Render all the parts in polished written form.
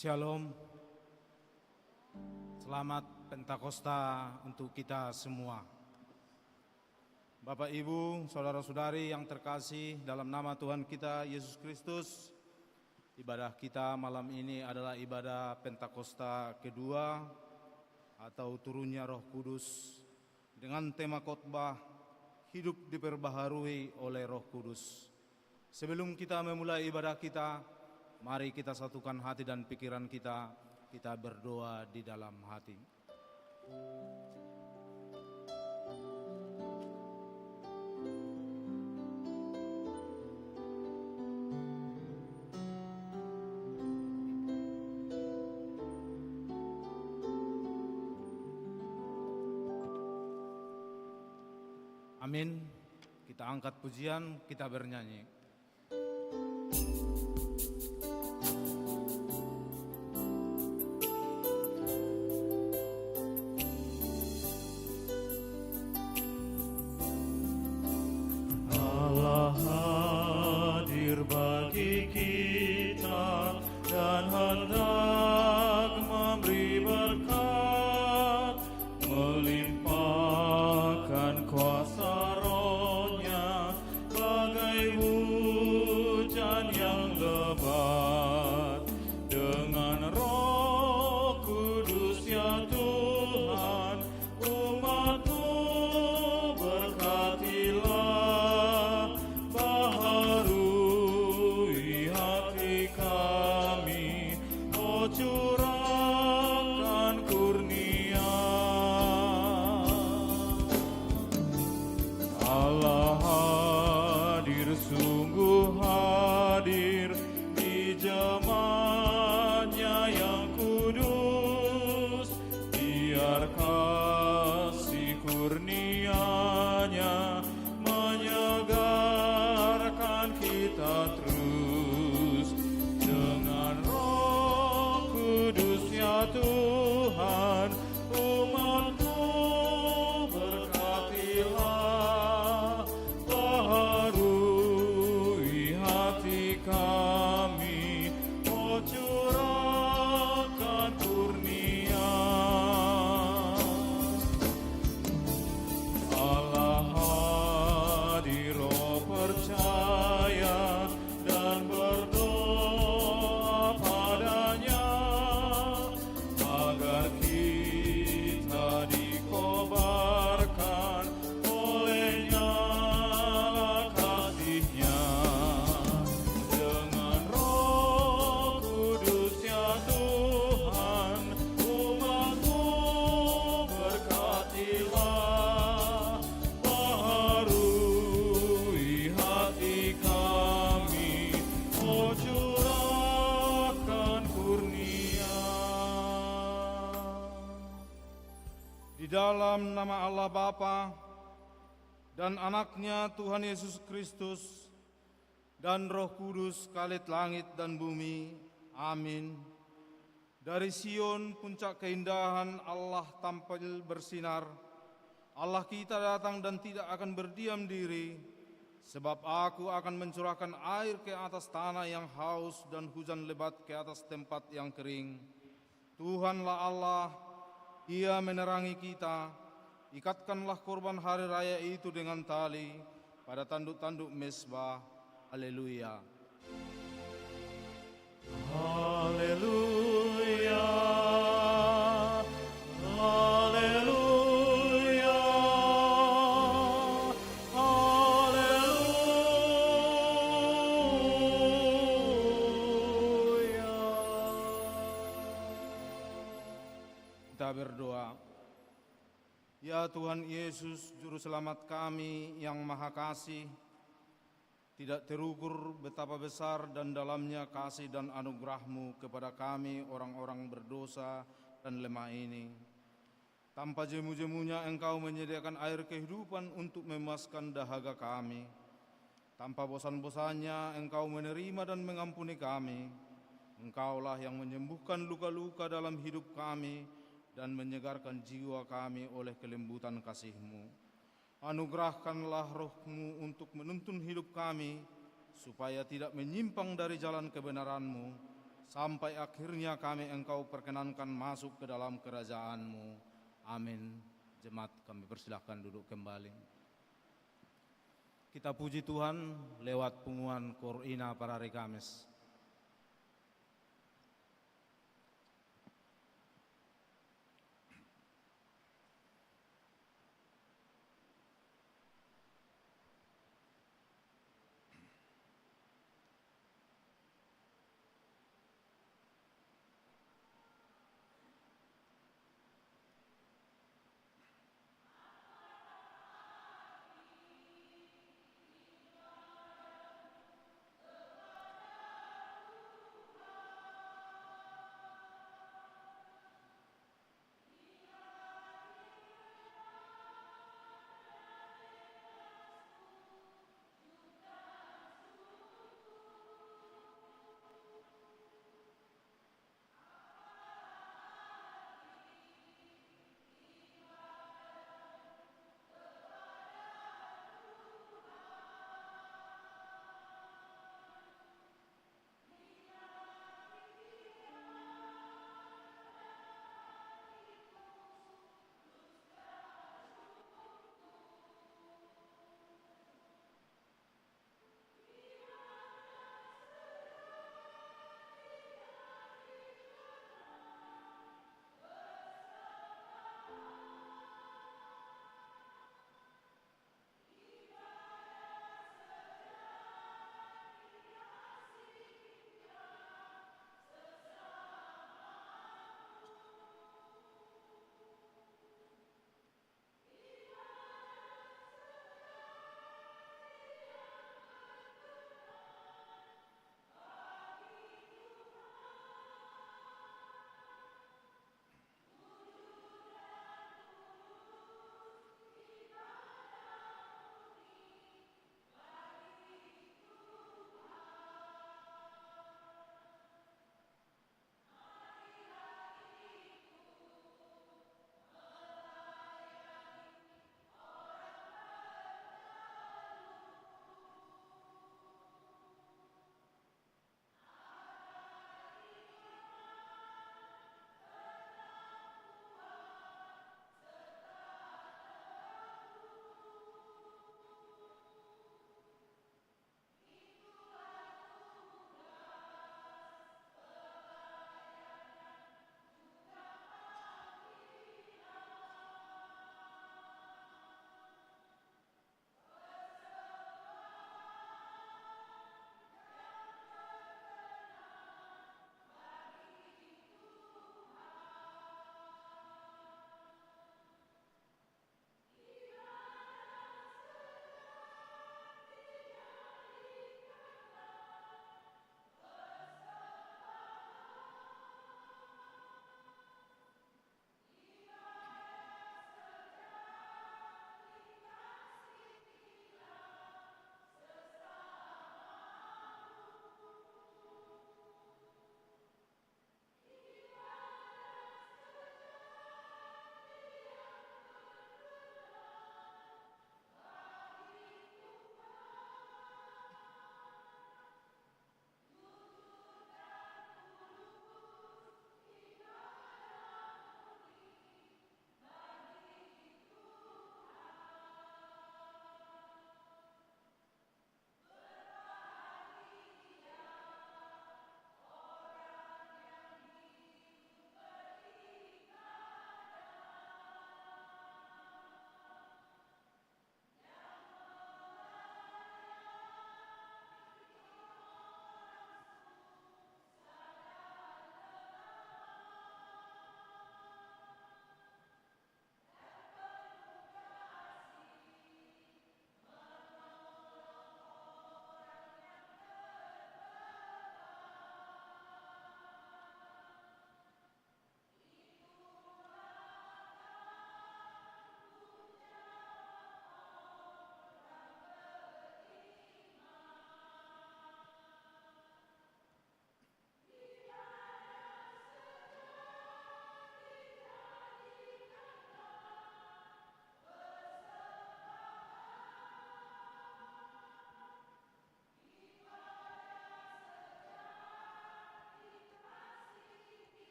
Shalom, selamat Pentakosta untuk kita semua. Bapak, Ibu, Saudara-saudari yang terkasih, dalam nama Tuhan kita Yesus Kristus, ibadah kita malam ini adalah ibadah Pentakosta kedua atau turunnya Roh Kudus dengan tema khotbah hidup diperbaharui oleh Roh Kudus. Sebelum kita memulai ibadah kita, mari kita satukan hati dan pikiran kita berdoa di dalam hati. Amin. Kita angkat pujian, kita bernyanyi. Allah hadir bagi kita dan hendak memberi berkat, melimpahkan kuasa Roh-Nya bagai hujan yang lebat. Dengan Roh Kudus ya Tuhan, umat-Mu berkatilah, baharui hati kami, oh curahkan kurnia. Allah hadir, sungguh hadir di jemaat-Nya yang kudus. Biar kasih kurnia-Nya menyegarkan kita terus. Dengan Roh Kudus ya Tuhan, umat-Mu berkatilah, baharui hati kami, oh curahkan kurnia. Allah hadir, oh percaya dan berdoa padanya, agar kita dikobarkan oleh nyala kasih-Nya. Dengan Roh Kudus ya Tuhan, umat-Mu berkatilah, baharui hati kami, oh curahkan kurnia. Di dalam nama Allah Bapa dan Anak-Nya Tuhan Yesus Kristus dan Roh Kudus, Khalid langit dan bumi. Amin. Dari Sion, puncak keindahan Allah tampil bersinar. Allah kita datang dan tidak akan berdiam diri, sebab Aku akan mencurahkan air ke atas tanah yang haus dan hujan lebat ke atas tempat yang kering. Tuhanlah Allah, Ia menerangi kita. Ikatkanlah korban hari raya itu dengan tali pada tanduk-tanduk mezbah. Haleluya. Haleluya, haleluya, haleluya. Kita berdoa. Ya Tuhan Yesus, Juru Selamat kami yang Maha Kasih, tidak terukur betapa besar dan dalamnya kasih dan anugerah-Mu kepada kami orang-orang berdosa dan lemah ini. Tanpa jemu-jemunya Engkau menyediakan air kehidupan untuk memuaskan dahaga kami. Tanpa bosan-bosannya Engkau menerima dan mengampuni kami. Engkaulah yang menyembuhkan luka-luka dalam hidup kami dan menyegarkan jiwa kami oleh kelembutan kasih-Mu. Anugerahkanlah Roh-Mu untuk menuntun hidup kami, supaya tidak menyimpang dari jalan kebenaran-Mu, sampai akhirnya kami Engkau perkenankan masuk ke dalam kerajaan-Mu. Amin. Jemaat kami persilahkan duduk kembali. Kita puji Tuhan lewat pengumuman Korina para hari Kamis.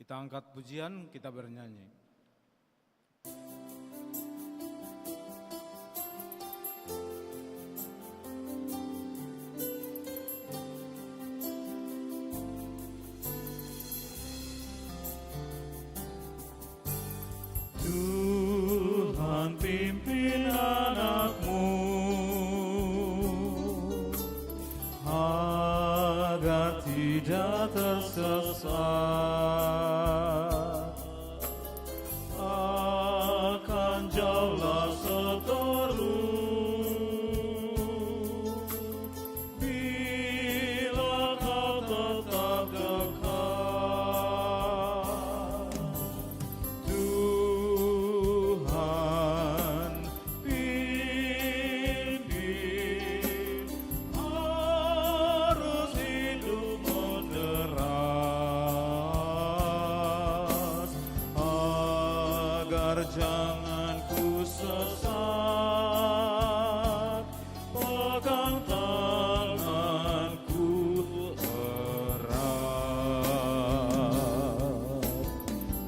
Kita angkat pujian, kita bernyanyi. Tuhan pimpin anak-Mu agar tidak tersesat, akan jauhlah seteru bila Kau tetap dekat. Tuhan pimpin arus hidup moderat, agar jangan ku sesat, pegang tanganku erat.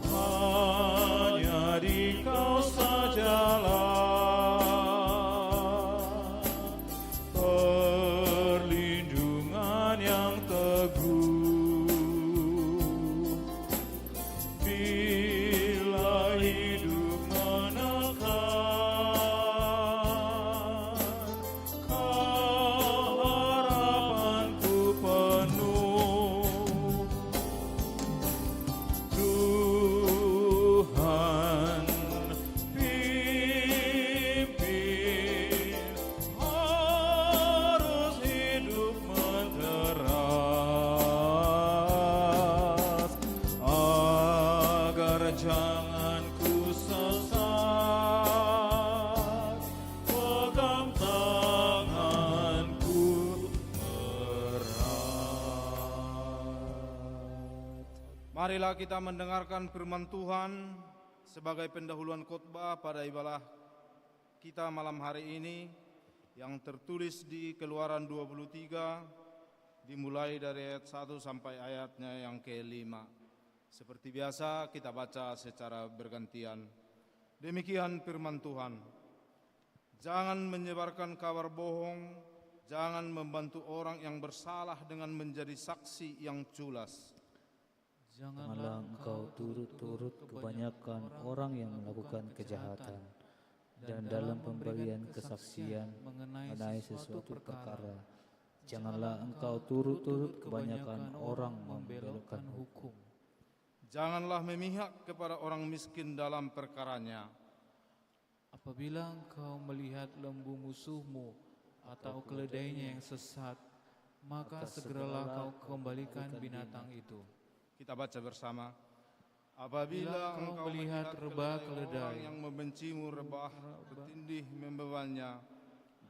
Hanya di Kau sajalah perlindungan yang teguh, bila hidup menekan, Kau harapanku penuh. Tuhan pimpin arus hidup menderas, agar jangan ku sesat, pegang tanganku erat. Marilah kita mendengarkan firman Tuhan sebagai pendahuluan khotbah pada ibadah kita malam hari ini yang tertulis di Keluaran 23 dimulai dari ayat 1 sampai ayatnya yang ke-5. Seperti biasa kita baca secara bergantian. Demikian firman Tuhan. Jangan menyebarkan kabar bohong, jangan membantu orang yang bersalah dengan menjadi saksi yang culas. Janganlah engkau turut-turut kebanyakan orang yang melakukan kejahatan, dan dalam pemberian kesaksian mengenai sesuatu perkara, janganlah engkau turut-turut kebanyakan orang membelokkan hukum. Janganlah memihak kepada orang miskin dalam perkaranya. Apabila engkau melihat lembu musuhmu atau keledainya yang sesat, maka segeralah kau kembalikan binatang itu. Kita baca bersama. Apabila engkau melihat rebah keledai keledai yang membencimu rebah bertindih membebannya,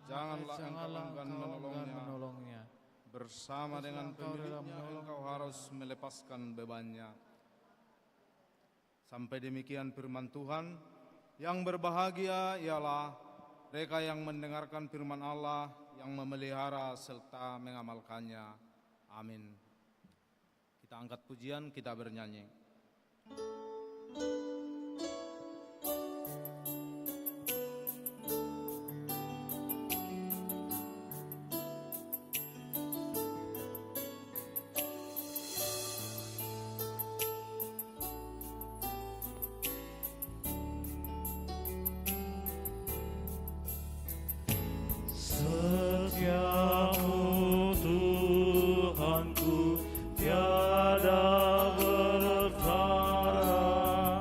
janganlah engkau enggan menolongnya. Bersama dengan pemiliknya engkau harus melepaskan bebannya. Sampai demikian firman Tuhan. Yang berbahagia ialah mereka yang mendengarkan firman Allah, yang memelihara serta mengamalkannya. Amin. Kita angkat pujian, kita bernyanyi. Setiamu Tuhanku tiada bertara,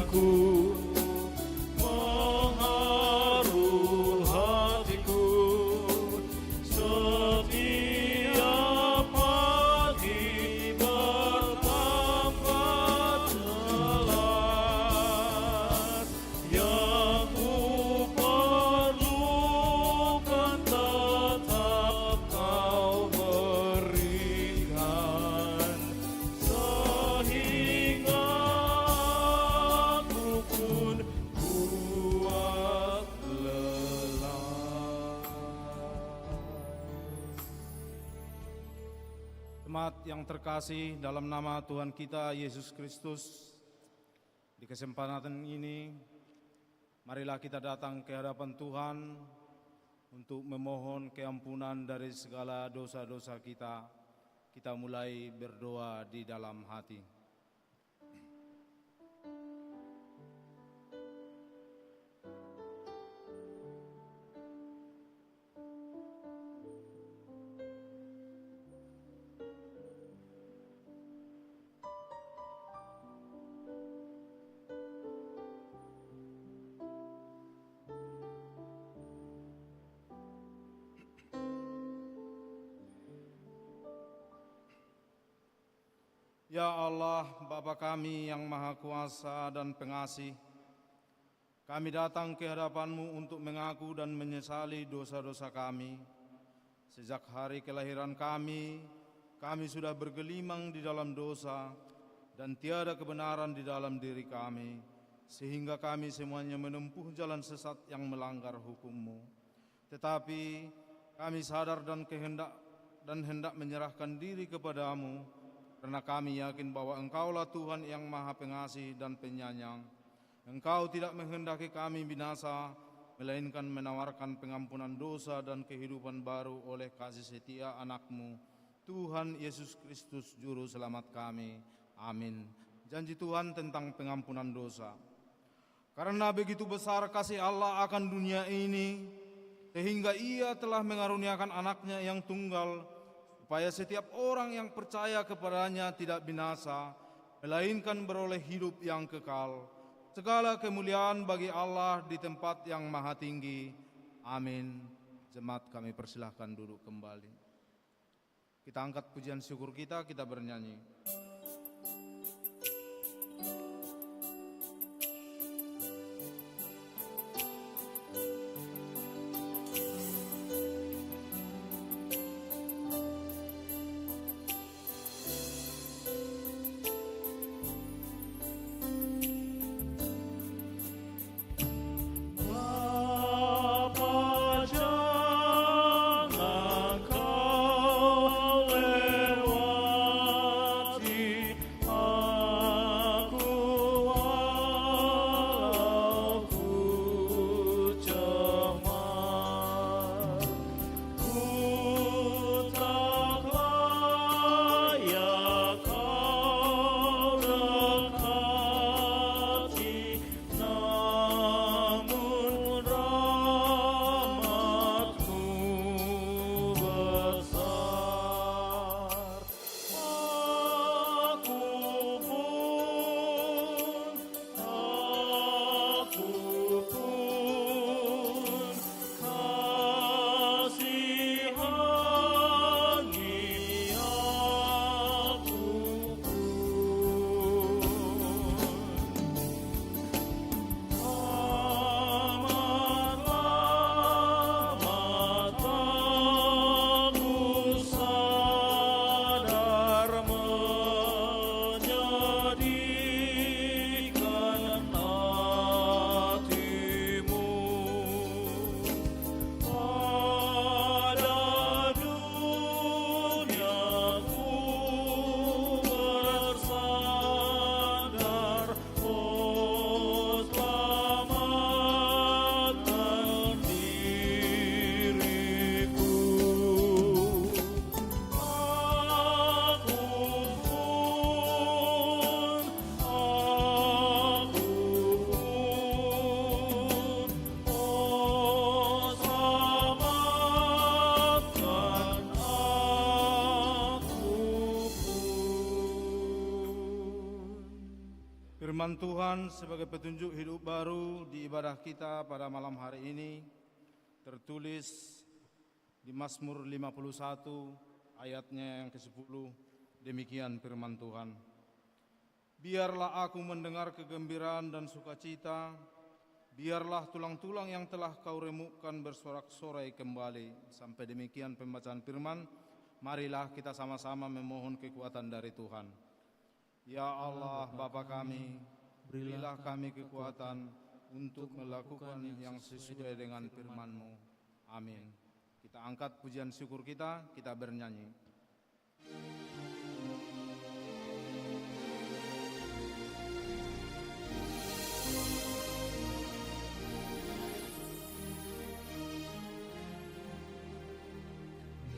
jiwaku, mengharu hatiku. Setiap pagi bertambah jelas, yang ku perlukan tetap Kau berikan, sehingga aku pun kuat lelah. Jemaat yang terkasih dalam nama Tuhan kita Yesus Kristus, di kesempatan ini marilah kita datang ke hadapan Tuhan untuk memohon keampunan dari segala dosa-dosa kita. Kita mulai berdoa di dalam hati. Ya Allah, Bapa kami yang Maha Kuasa dan Pengasih, kami datang ke hadapan-Mu untuk mengaku dan menyesali dosa-dosa kami. Sejak hari kelahiran kami sudah bergelimang di dalam dosa dan tiada kebenaran di dalam diri kami, sehingga kami semuanya menempuh jalan sesat yang melanggar hukum-Mu. Tetapi kami sadar dan hendak menyerahkan diri kepadamu, karena kami yakin bahwa Engkaulah Tuhan yang Maha Pengasih dan Penyayang. Engkau tidak menghendaki kami binasa, melainkan menawarkan pengampunan dosa dan kehidupan baru oleh kasih setia Anak-Mu, Tuhan Yesus Kristus Juru Selamat kami. Amin. Janji Tuhan tentang pengampunan dosa. Karena begitu besar kasih Allah akan dunia ini, sehingga Ia telah mengaruniakan Anak-Nya yang tunggal, supaya setiap orang yang percaya kepadanya tidak binasa, melainkan beroleh hidup yang kekal. Segala kemuliaan bagi Allah di tempat yang maha tinggi. Amin. Jemaat kami persilahkan duduk kembali. Kita angkat pujian syukur kita bernyanyi. Bapa, jangan Kau lewati aku Firman Tuhan sebagai petunjuk hidup baru di ibadah kita pada malam hari ini tertulis di Mazmur 51 ayatnya yang ke-10. Demikian firman Tuhan. Biarlah aku mendengar kegembiraan dan sukacita, biarlah tulang-tulang yang telah kau remukkan bersorak-sorai kembali. Sampai demikian pembacaan firman. Marilah kita sama-sama memohon kekuatan dari Tuhan. Ya Allah Bapa kami, berilah kami kekuatan untuk melakukan yang sesuai dengan firman-Mu. Amin. Kita angkat pujian syukur kita bernyanyi.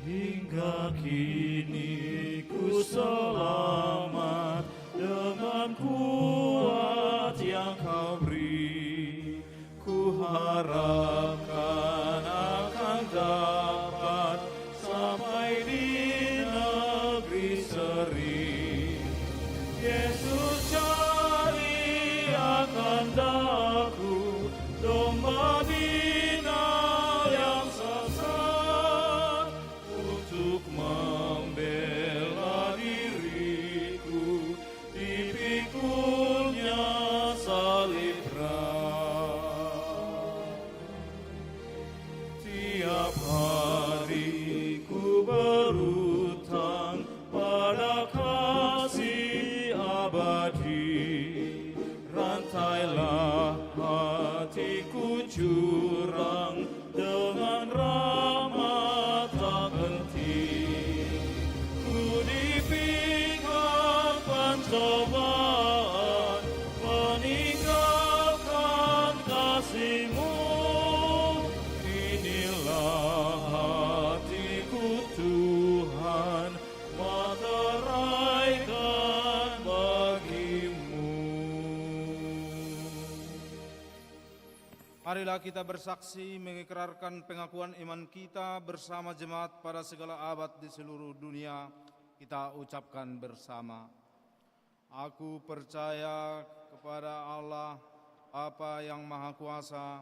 Hingga kini ku selamat dengan kuat yang kau beri. Ku harapkan akan dapat sampai di negeri seri. Yesus cari akan daku, domba bina yang sesat, untuk membela diriku, dipikulnya salib berat. Tiap hari ku berutang pada kasih abadi, rantailah hatiku curang dengan rahmat tak henti. Ku dipikul pencobaan, meninggalkan kasih-Mu. Inilah hatiku Tuhan, meteraikan bagi-Mu. Marilah kita bersaksi mengikrarkan pengakuan iman kita bersama jemaat pada segala abad di seluruh dunia. Kita ucapkan bersama. Aku percaya kepada Allah, Bapa yang Maha Kuasa,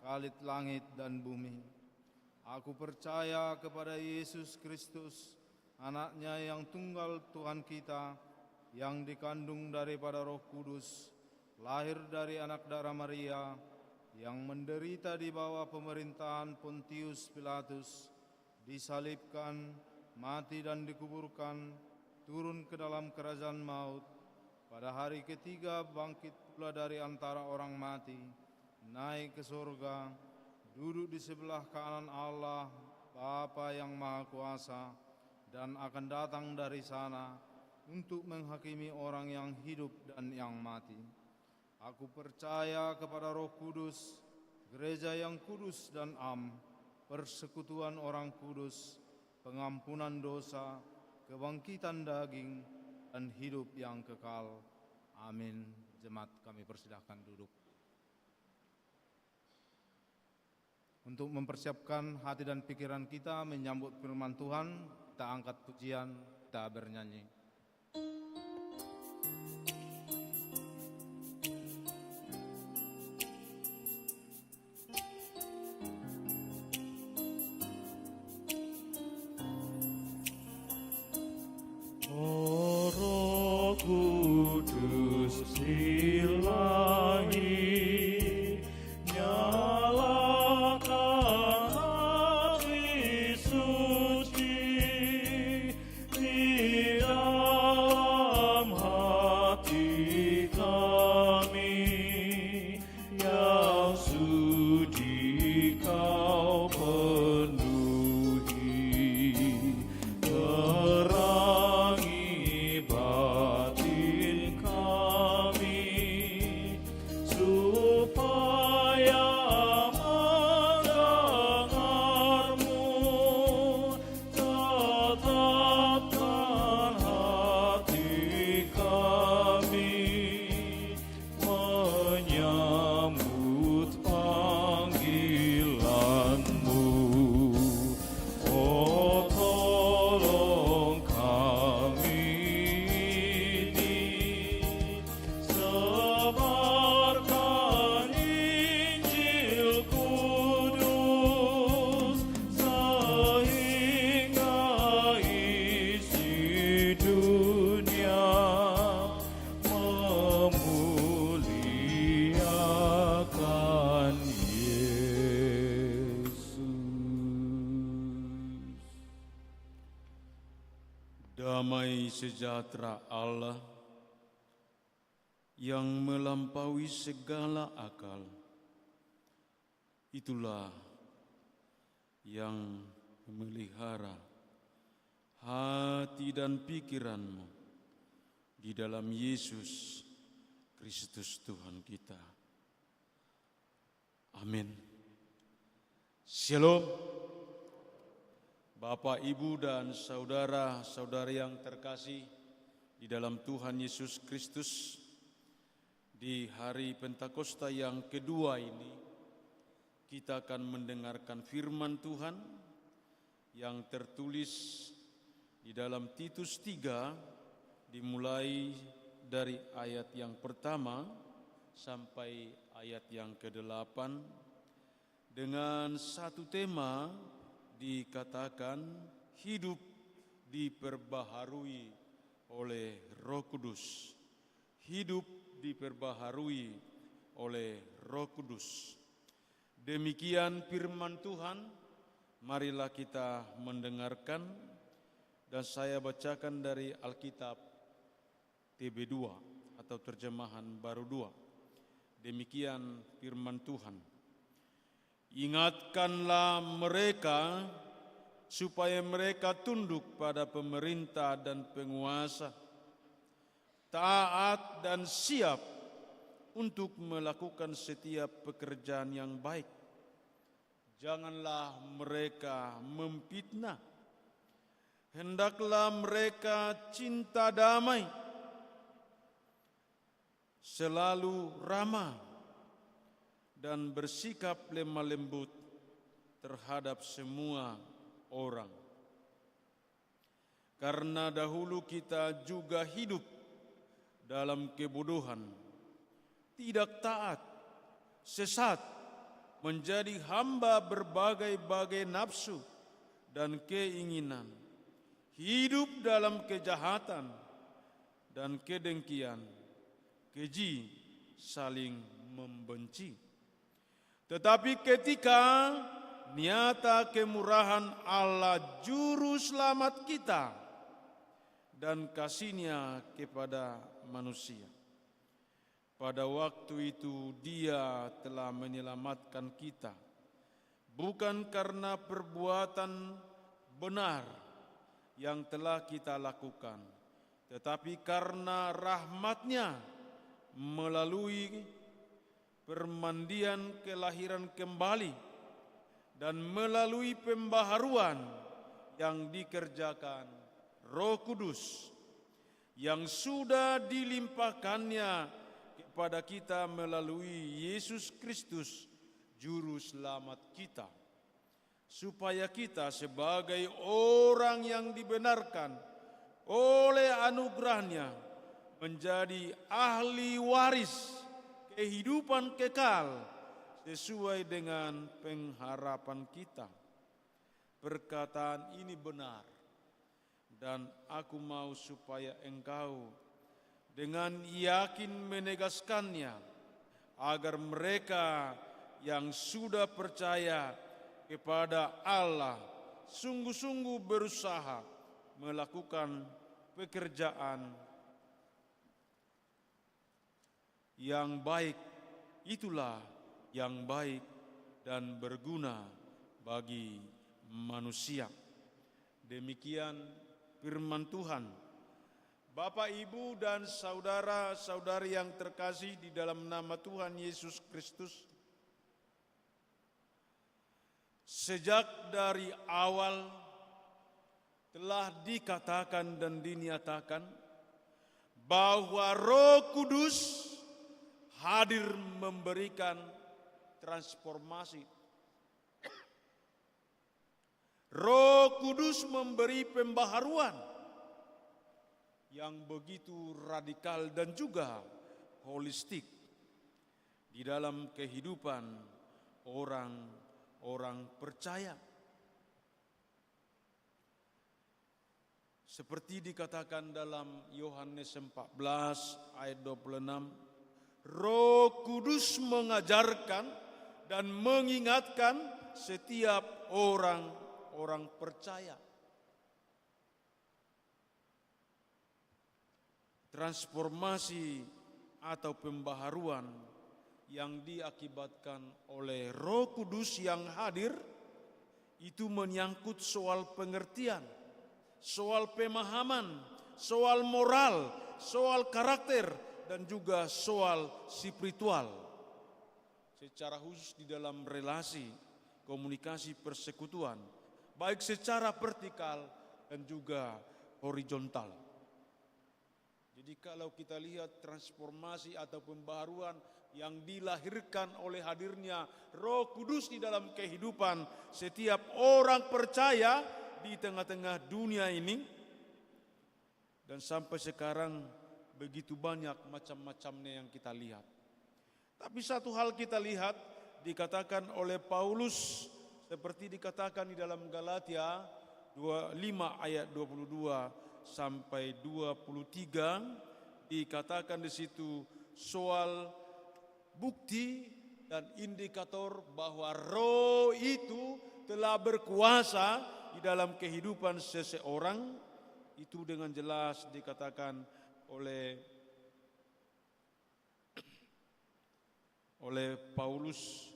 Khalid langit dan bumi. Aku percaya kepada Yesus Kristus, Anaknya yang tunggal Tuhan kita, yang dikandung daripada Roh Kudus, lahir dari anak darah Maria, yang menderita di bawah pemerintahan Pontius Pilatus, disalibkan, mati dan dikuburkan, turun ke dalam kerajaan maut, pada hari ketiga bangkit pula dari antara orang mati, naik ke surga, duduk di sebelah kanan Allah, Bapa yang Maha Kuasa, dan akan datang dari sana untuk menghakimi orang yang hidup dan yang mati. Aku percaya kepada Roh Kudus, gereja yang kudus dan am, persekutuan orang kudus, pengampunan dosa, kebangkitan daging, dan hidup yang kekal. Amin. Jemaat kami persilahkan duduk. Untuk mempersiapkan hati dan pikiran kita menyambut firman Tuhan, kita angkat pujian, kita bernyanyi. O Roh Kudus ilahi, nyalakan api suci di dalam Damai sejahtera Allah yang melampaui segala akal, itulah yang memelihara hati dan pikiranmu di dalam Yesus Kristus Tuhan kita. Amin. Shalom. Bapak, Ibu, dan saudara-saudari yang terkasih di dalam Tuhan Yesus Kristus, di hari Pentakosta yang kedua ini, kita akan mendengarkan firman Tuhan yang tertulis di dalam Titus 3, dimulai dari ayat yang pertama sampai ayat yang ke-8, dengan satu tema dikatakan hidup diperbaharui oleh Roh Kudus. Hidup diperbaharui oleh Roh Kudus. Demikian firman Tuhan, marilah kita mendengarkan, dan saya bacakan dari Alkitab TB2 atau terjemahan baru 2. Demikian firman Tuhan. Ingatkanlah mereka supaya mereka tunduk pada pemerintah dan penguasa, taat dan siap untuk melakukan setiap pekerjaan yang baik. Janganlah mereka memfitnah, hendaklah mereka cinta damai, selalu ramah, dan bersikap lemah lembut terhadap semua orang. Karena dahulu kita juga hidup dalam kebodohan, tidak taat, sesat, menjadi hamba berbagai-bagai nafsu dan keinginan, hidup dalam kejahatan dan kedengkian, keji, saling membenci. Tetapi ketika nyata kemurahan Allah Juru Selamat kita dan kasih-Nya kepada manusia, pada waktu itu Dia telah menyelamatkan kita, bukan karena perbuatan benar yang telah kita lakukan, tetapi karena rahmat-Nya melalui permandian kelahiran kembali dan melalui pembaharuan yang dikerjakan Roh Kudus yang sudah dilimpahkannya kepada kita melalui Yesus Kristus Juru Selamat kita, supaya kita sebagai orang yang dibenarkan oleh anugerah-Nya menjadi ahli waris kehidupan kekal sesuai dengan pengharapan kita. Perkataan ini benar, dan aku mau supaya engkau dengan yakin menegaskannya, agar mereka yang sudah percaya kepada Allah sungguh-sungguh berusaha melakukan pekerjaan yang baik. Itulah yang baik dan berguna bagi manusia. Demikian firman Tuhan. Bapak, Ibu, dan saudara-saudari yang terkasih di dalam nama Tuhan Yesus Kristus, sejak dari awal telah dikatakan dan dinyatakan bahwa Roh Kudus hadir memberikan transformasi. Roh Kudus memberi pembaharuan yang begitu radikal dan juga holistik di dalam kehidupan orang-orang percaya. Seperti dikatakan dalam Yohanes 14 ayat 26, Roh Kudus mengajarkan dan mengingatkan setiap orang percaya. transformasi atau pembaharuan yang diakibatkan oleh Roh Kudus yang hadir itu menyangkut soal pengertian, soal pemahaman, soal moral, soal karakter, dan juga soal spiritual. Secara khusus di dalam relasi, komunikasi persekutuan, baik secara vertikal dan juga horizontal. Jadi kalau kita lihat transformasi atau pembaharuan yang dilahirkan oleh hadirnya Roh Kudus di dalam kehidupan setiap orang percaya di tengah-tengah dunia ini, dan sampai sekarang begitu banyak macam-macamnya yang kita lihat. Tapi satu hal kita lihat dikatakan oleh Paulus seperti dikatakan di dalam Galatia 5 ayat 22 sampai 23, dikatakan di situ soal bukti dan indikator bahwa Roh itu telah berkuasa di dalam kehidupan seseorang. Itu dengan jelas dikatakan oleh Paulus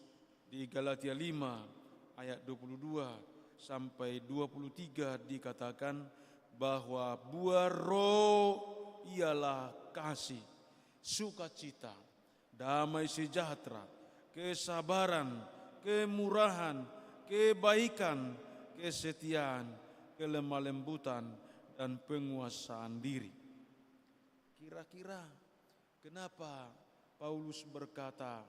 di Galatia 5 ayat 22 sampai 23, dikatakan bahwa buah Roh ialah kasih, sukacita, damai sejahtera, kesabaran, kemurahan, kebaikan, kesetiaan, kelemah lembutan, dan penguasaan diri. Kira-kira kenapa Paulus berkata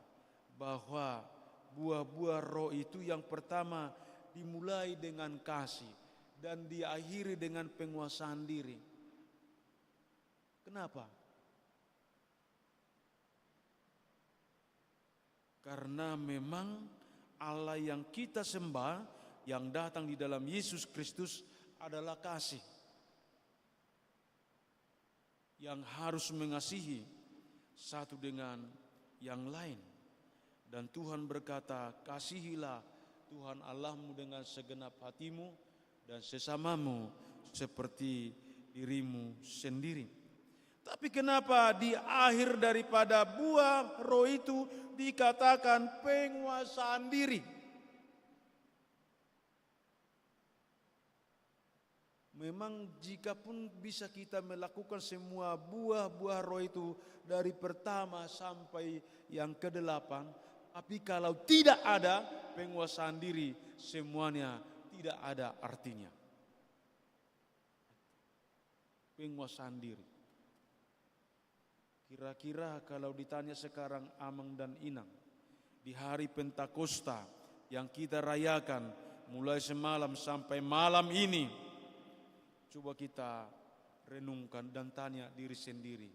bahwa buah-buah Roh itu yang pertama dimulai dengan kasih dan diakhiri dengan penguasaan diri? Kenapa? Karena memang Allah yang kita sembah, yang datang di dalam Yesus Kristus adalah kasih, yang harus mengasihi satu dengan yang lain. Dan Tuhan berkata, kasihilah Tuhan Allahmu dengan segenap hatimu dan sesamamu seperti dirimu sendiri. Tapi kenapa di akhir daripada buah Roh itu dikatakan penguasaan diri? Memang jika pun bisa kita melakukan semua buah-buah Roh itu dari pertama sampai yang ke-8, tapi kalau tidak ada penguasaan diri, semuanya tidak ada artinya. Penguasaan diri. Kira-kira kalau ditanya sekarang Amang dan Inang, di hari Pentakosta yang kita rayakan mulai semalam sampai malam ini, coba kita renungkan dan tanya diri sendiri,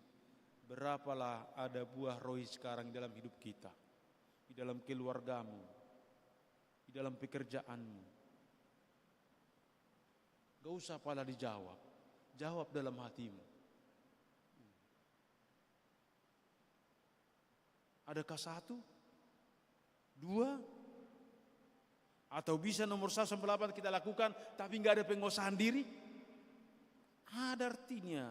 berapalah ada buah Roh sekarang dalam hidup kita, di dalam keluargamu, di dalam pekerjaanmu. Gak usah pala dijawab, jawab dalam hatimu. Adakah 1, 2, atau bisa nomor 1 sampai 8 kita lakukan, tapi nggak ada penguasaan diri? Ada artinya.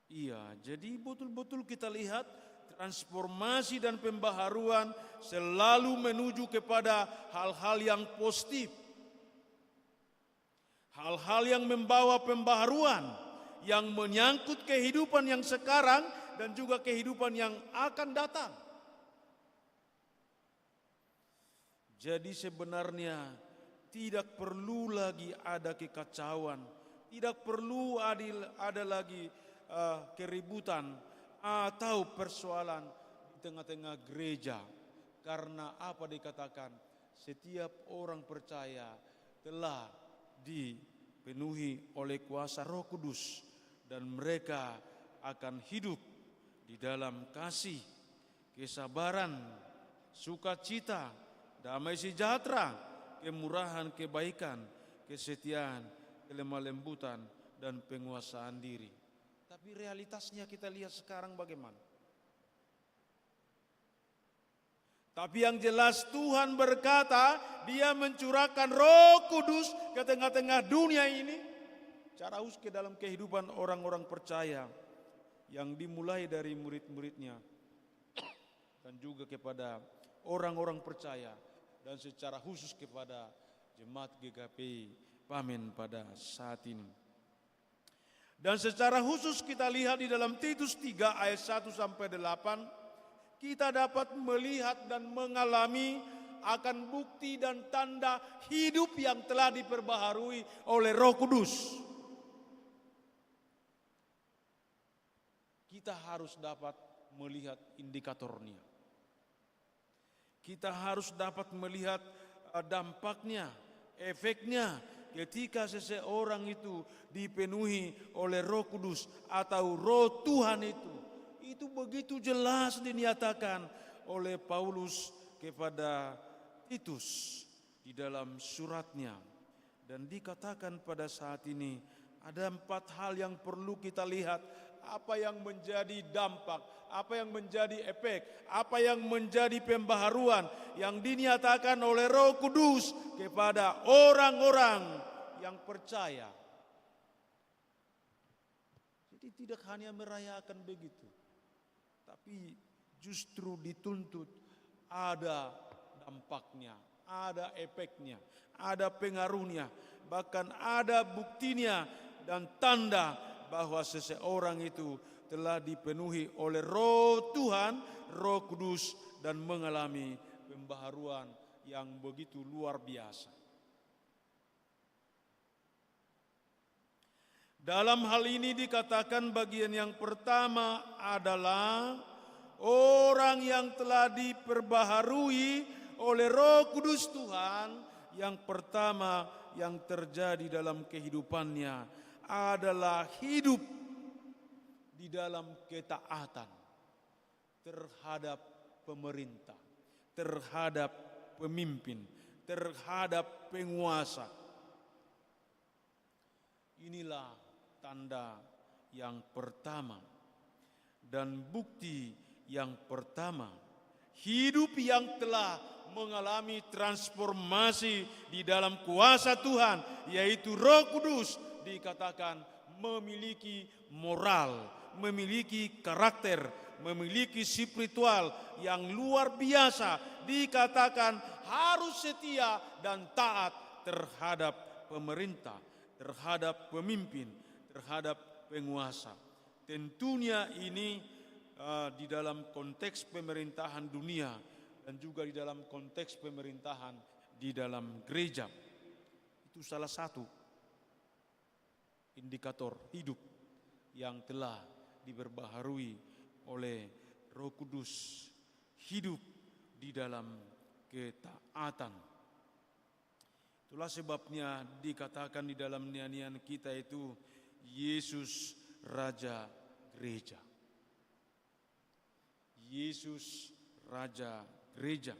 Iya, jadi betul-betul kita lihat transformasi dan pembaharuan selalu menuju kepada hal-hal yang positif. Hal-hal yang membawa pembaharuan, yang menyangkut kehidupan yang sekarang dan juga kehidupan yang akan datang. Jadi sebenarnya tidak perlu lagi ada kekacauan, tidak perlu ada lagi keributan atau persoalan di tengah-tengah gereja. Karena apa dikatakan? Setiap orang percaya telah dipenuhi oleh kuasa Roh Kudus dan mereka akan hidup di dalam kasih, kesabaran, sukacita, damai sejahtera, kemurahan, kebaikan, kesetiaan, kelemah lembutan, dan penguasaan diri. Tapi realitasnya kita lihat sekarang bagaimana? Tapi yang jelas Tuhan berkata, Dia mencurahkan Roh Kudus ke tengah-tengah dunia ini secara khusus ke dalam kehidupan orang-orang percaya yang dimulai dari murid-muridnya dan juga kepada orang-orang percaya dan secara khusus kepada jemaat GKP Pamen pada saat ini. Dan secara khusus kita lihat di dalam Titus 3 ayat 1 sampai 8, kita dapat melihat dan mengalami akan bukti dan tanda hidup yang telah diperbaharui oleh Roh Kudus. Kita harus dapat melihat indikatornya. Kita harus dapat melihat dampaknya, efeknya ketika seseorang itu dipenuhi oleh Roh Kudus atau Roh Tuhan itu begitu jelas dinyatakan oleh Paulus kepada Titus di dalam suratnya. Dan dikatakan pada saat ini ada 4 hal yang perlu kita lihat, apa yang menjadi dampak, apa yang menjadi efek, apa yang menjadi pembaharuan yang dinyatakan oleh Roh Kudus kepada orang-orang yang percaya. Jadi tidak hanya merayakan begitu, tapi justru dituntut ada dampaknya, ada efeknya, ada pengaruhnya, bahkan ada buktinya dan tanda bahwa seseorang itu telah dipenuhi oleh Roh Tuhan, Roh Kudus, dan mengalami pembaharuan yang begitu luar biasa. Dalam hal ini dikatakan bagian yang pertama adalah orang yang telah diperbaharui oleh Roh Kudus Tuhan. Yang pertama yang terjadi dalam kehidupannya adalah hidup di dalam ketaatan terhadap pemerintah, terhadap pemimpin, terhadap penguasa. Inilah tanda yang pertama dan bukti yang pertama. Hidup yang telah mengalami transformasi di dalam kuasa Tuhan, yaitu Roh Kudus, dikatakan memiliki moral, memiliki karakter, memiliki spiritual yang luar biasa. Dikatakan harus setia dan taat terhadap pemerintah, terhadap pemimpin, terhadap penguasa. Tentunya ini di dalam konteks pemerintahan dunia dan juga di dalam konteks pemerintahan di dalam gereja. Itu salah satu indikator hidup yang telah diperbaharui oleh Roh Kudus, hidup di dalam ketaatan. Itulah sebabnya dikatakan di dalam nyanyian kita itu Yesus Raja Gereja. Yesus Raja Gereja.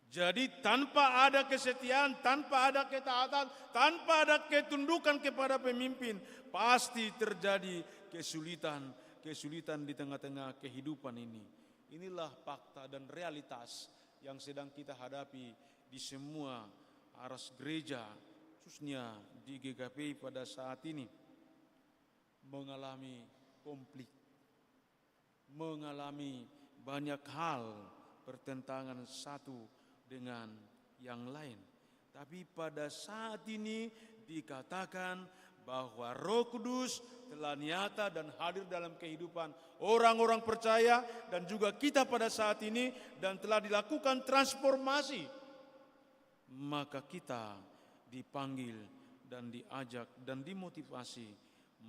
Jadi tanpa ada kesetiaan, tanpa ada ketaatan, tanpa ada ketundukan kepada pemimpin, pasti terjadi kesulitan di tengah-tengah kehidupan ini. Inilah fakta dan realitas yang sedang kita hadapi di semua aras gereja, khususnya di GKP pada saat ini, mengalami konflik, mengalami banyak hal bertentangan satu dengan yang lain. Tapi pada saat ini dikatakan bahwa Roh Kudus telah nyata dan hadir dalam kehidupan orang-orang percaya dan juga kita pada saat ini, dan telah dilakukan transformasi. Maka kita dipanggil dan diajak dan dimotivasi,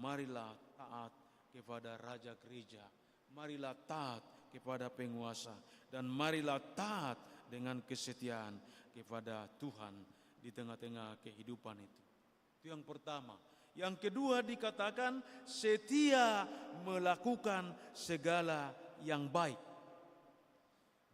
marilah taat kepada Raja Gereja, marilah taat kepada penguasa, dan marilah taat dengan kesetiaan kepada Tuhan di tengah-tengah kehidupan itu. Itu yang pertama. Yang kedua dikatakan setia melakukan segala yang baik.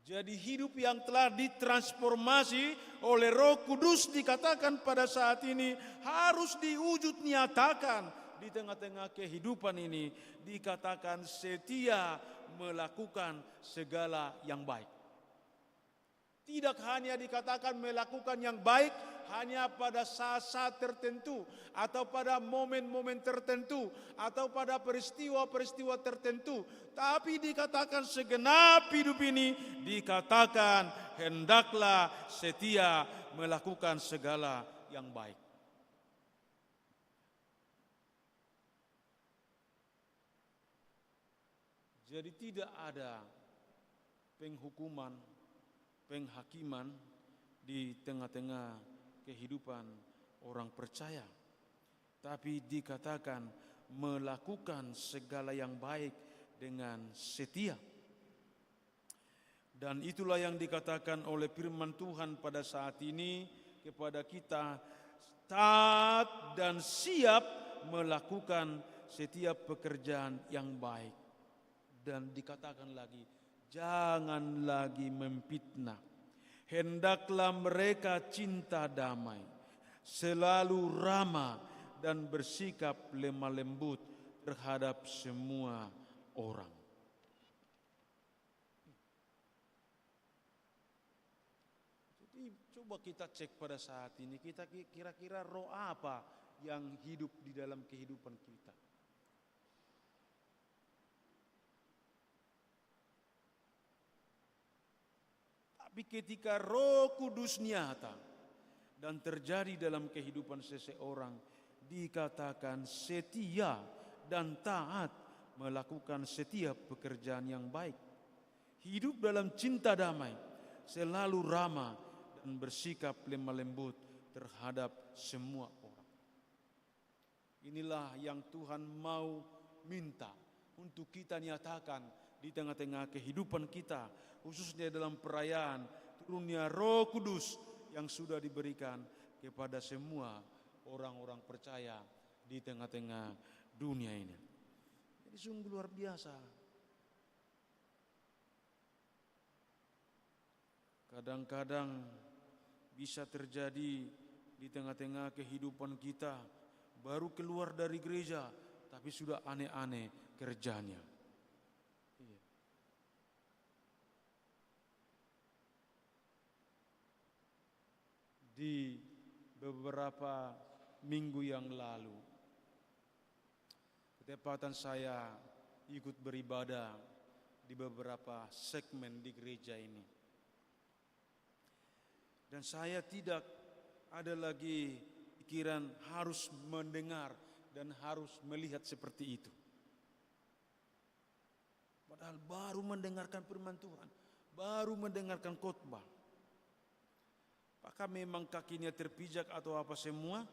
Jadi hidup yang telah ditransformasi oleh Roh Kudus dikatakan pada saat ini harus diwujud nyatakan di tengah-tengah kehidupan ini. Dikatakan setia melakukan segala yang baik. Tidak hanya dikatakan melakukan yang baik hanya pada saat-saat tertentu atau pada momen-momen tertentu atau pada peristiwa-peristiwa tertentu, tapi dikatakan segenap hidup ini dikatakan hendaklah setia melakukan segala yang baik. Jadi tidak ada penghukuman, penghakiman di tengah-tengah kehidupan orang percaya. Tapi dikatakan melakukan segala yang baik dengan setia. Dan itulah yang dikatakan oleh firman Tuhan pada saat ini kepada kita, taat dan siap melakukan setiap pekerjaan yang baik. Dan dikatakan lagi, jangan lagi memfitnah. Hendaklah mereka cinta damai, selalu ramah dan bersikap lemah lembut terhadap semua orang. Jadi coba kita cek pada saat ini, kita kira-kira roh apa yang hidup di dalam kehidupan kita. Tapi ketika Roh Kudus nyata dan terjadi dalam kehidupan seseorang, dikatakan setia dan taat melakukan setiap pekerjaan yang baik. Hidup dalam cinta damai, selalu ramah dan bersikap lemah lembut terhadap semua orang. Inilah yang Tuhan mau minta untuk kita nyatakan di tengah-tengah kehidupan kita, khususnya dalam perayaan turunnya Roh Kudus yang sudah diberikan kepada semua orang-orang percaya di tengah-tengah dunia ini. Jadi sungguh luar biasa. Kadang-kadang bisa terjadi di tengah-tengah kehidupan kita, baru keluar dari gereja tapi sudah aneh-aneh kerjanya. Di beberapa minggu yang lalu, ketepatan saya ikut beribadah di beberapa segmen di gereja ini. Dan saya tidak ada lagi pikiran harus mendengar dan harus melihat seperti itu. Padahal baru mendengarkan firman Tuhan, baru mendengarkan khotbah. Apakah memang kakinya terpijak atau apa semua?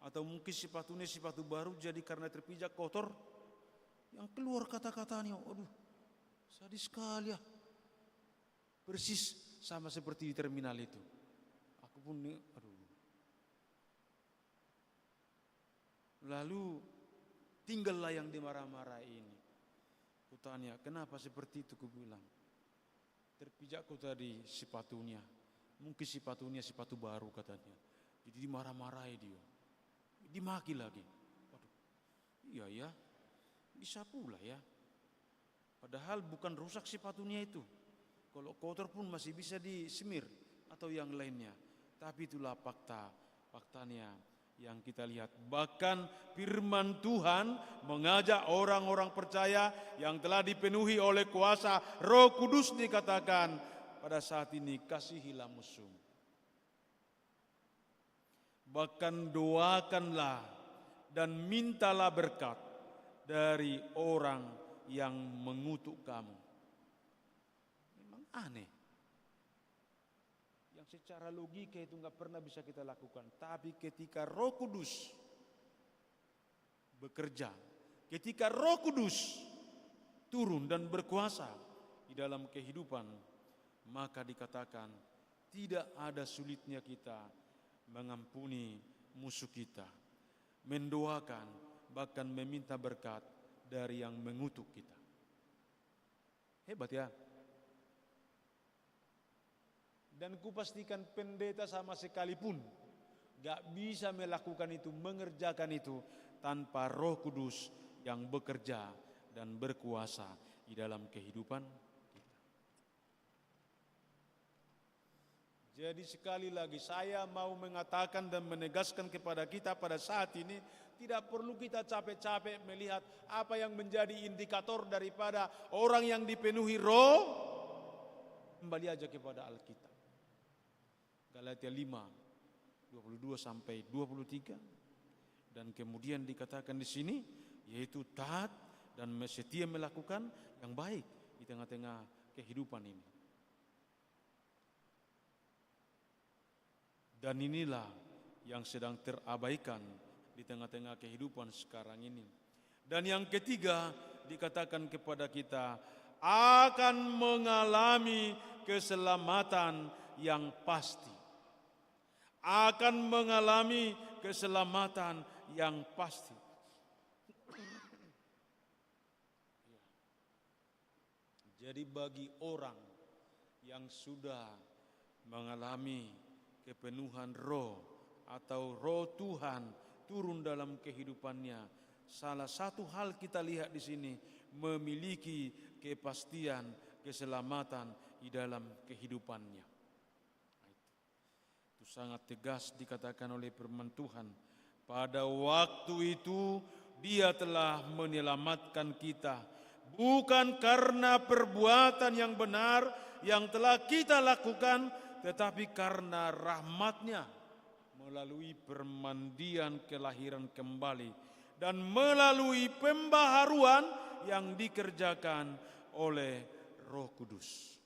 Atau mungkin sepatunya sepatu baru jadi karena terpijak kotor? Yang keluar kata-katanya, aduh sadis sekali ya. Persis sama seperti di terminal itu. Aku pun, aduh. Lalu tinggallah yang dimarah-marah ini. Kutanya, kenapa seperti itu? Kubilang, terpijak kau tadi sepatunya. Mungkin sepatunya sepatu baru katanya. Jadi dimarah-marahi dia. Dimaki lagi. Waduh, iya ya, bisa pula ya. Padahal bukan rusak sepatunya itu. Kalau kotor pun masih bisa disemir atau yang lainnya. Tapi itulah faktanya yang kita lihat. Bahkan firman Tuhan mengajak orang-orang percaya yang telah dipenuhi oleh kuasa Roh Kudus, dikatakan pada saat ini kasihilah musuh. Bahkan doakanlah dan mintalah berkat dari orang yang mengutuk kamu. Memang aneh. Yang secara logika itu nggak pernah bisa kita lakukan. Tapi ketika Roh Kudus bekerja, ketika Roh Kudus turun dan berkuasa di dalam kehidupan, maka dikatakan tidak ada sulitnya kita mengampuni musuh kita, mendoakan, bahkan meminta berkat dari yang mengutuk kita. Hebat ya. Dan kupastikan pendeta sama sekalipun gak bisa melakukan itu, mengerjakan itu tanpa Roh Kudus yang bekerja dan berkuasa di dalam kehidupan kita. Jadi sekali lagi saya mau mengatakan dan menegaskan kepada kita pada saat ini, tidak perlu kita capek-capek melihat apa yang menjadi indikator daripada orang yang dipenuhi roh. Kembali aja kepada Alkitab. Galatia 5, 22 sampai 23. Dan kemudian dikatakan di sini, yaitu taat dan setia melakukan yang baik di tengah-tengah kehidupan ini. Dan inilah yang sedang terabaikan di tengah-tengah kehidupan sekarang ini. Dan yang ketiga dikatakan kepada kita akan mengalami keselamatan yang pasti. Akan mengalami keselamatan yang pasti. Jadi bagi orang yang sudah mengalami kepenuhan roh atau roh Tuhan turun dalam kehidupannya, salah satu hal kita lihat di sini, memiliki kepastian keselamatan di dalam kehidupannya. Itu sangat tegas dikatakan oleh firman Tuhan. Pada waktu itu Dia telah menyelamatkan kita, bukan karena perbuatan yang benar yang telah kita lakukan, tetapi karena rahmat-Nya melalui permandian kelahiran kembali dan melalui pembaharuan yang dikerjakan oleh Roh Kudus.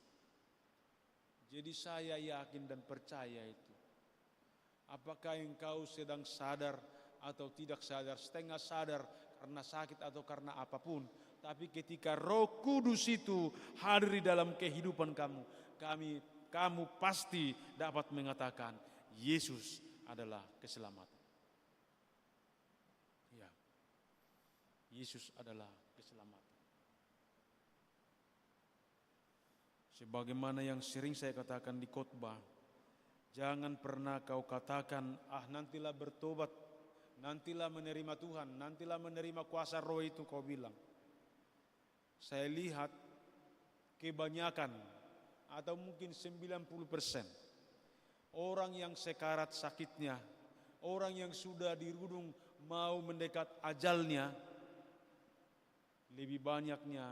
Jadi saya yakin dan percaya itu. Apakah engkau sedang sadar atau tidak sadar, setengah sadar karena sakit atau karena apapun, tapi ketika Roh Kudus itu hadir di dalam kehidupan kamu pasti dapat mengatakan Yesus adalah keselamatan. Ya, Yesus adalah keselamatan. Sebagaimana yang sering saya katakan di khotbah, jangan pernah kau katakan, nantilah bertobat, nantilah menerima Tuhan, nantilah menerima kuasa roh itu kau bilang. Saya lihat kebanyakan atau mungkin 90% orang yang sekarat sakitnya, orang yang sudah dirundung mau mendekat ajalnya, lebih banyaknya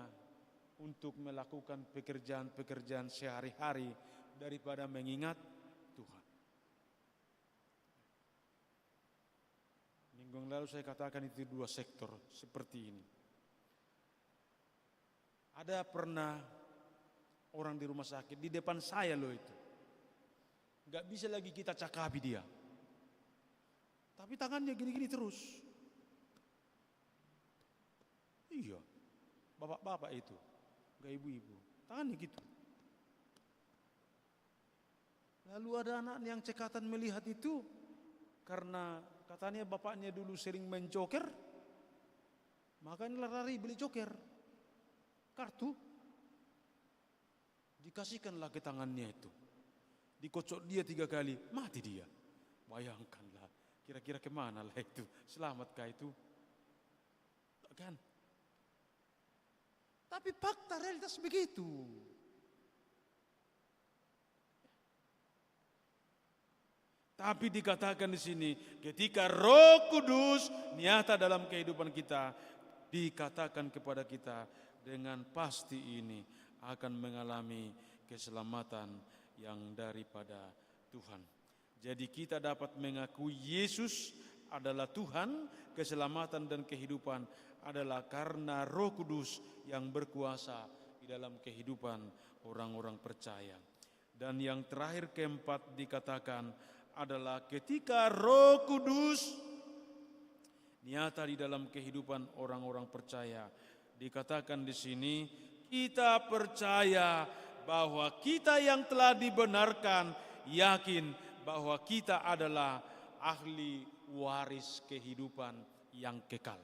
untuk melakukan pekerjaan-pekerjaan sehari-hari daripada mengingat Tuhan. Minggu yang lalu saya katakan itu dua sektor seperti ini. Ada pernah orang di rumah sakit, di depan saya loh itu. Gak bisa lagi kita cakapi dia. Tapi tangannya gini-gini terus. Iya, bapak-bapak itu, gak ibu-ibu, tangannya gitu. Lalu ada anak yang cekatan melihat itu, karena katanya bapaknya dulu sering menjoker, makanya lari beli joker, kartu. Dikasihkanlah ke tangannya itu. Dikocok dia 3 kali, mati dia. Bayangkanlah, kira-kira kemana lah itu? Selamatkah itu? Kan? Tapi fakta realitas begitu. Tapi dikatakan di sini, ketika Roh Kudus nyata dalam kehidupan kita, dikatakan kepada kita dengan pasti ini akan mengalami keselamatan yang daripada Tuhan. Jadi kita dapat mengakui Yesus adalah Tuhan, keselamatan dan kehidupan adalah karena Roh Kudus yang berkuasa di dalam kehidupan orang-orang percaya. Dan yang terakhir keempat dikatakan adalah ketika Roh Kudus nyata di dalam kehidupan orang-orang percaya. Dikatakan di sini, kita percaya bahwa kita yang telah dibenarkan yakin bahwa kita adalah ahli waris kehidupan yang kekal.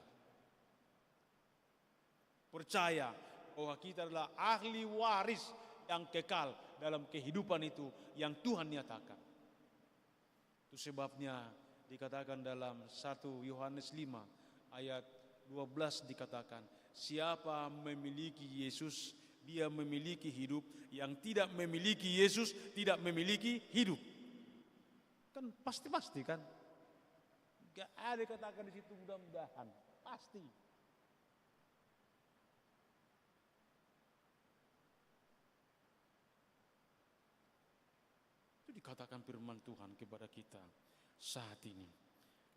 Percaya bahwa kita adalah ahli waris yang kekal dalam kehidupan itu yang Tuhan nyatakan. Itu sebabnya dikatakan dalam 1 Yohanes 5 ayat 12 dikatakan, siapa memiliki Yesus, dia memiliki hidup. Yang tidak memiliki Yesus tidak memiliki hidup. Kan pasti kan? Gak ada katakan di situ mudah-mudahan, pasti. Itu dikatakan firman Tuhan kepada kita saat ini.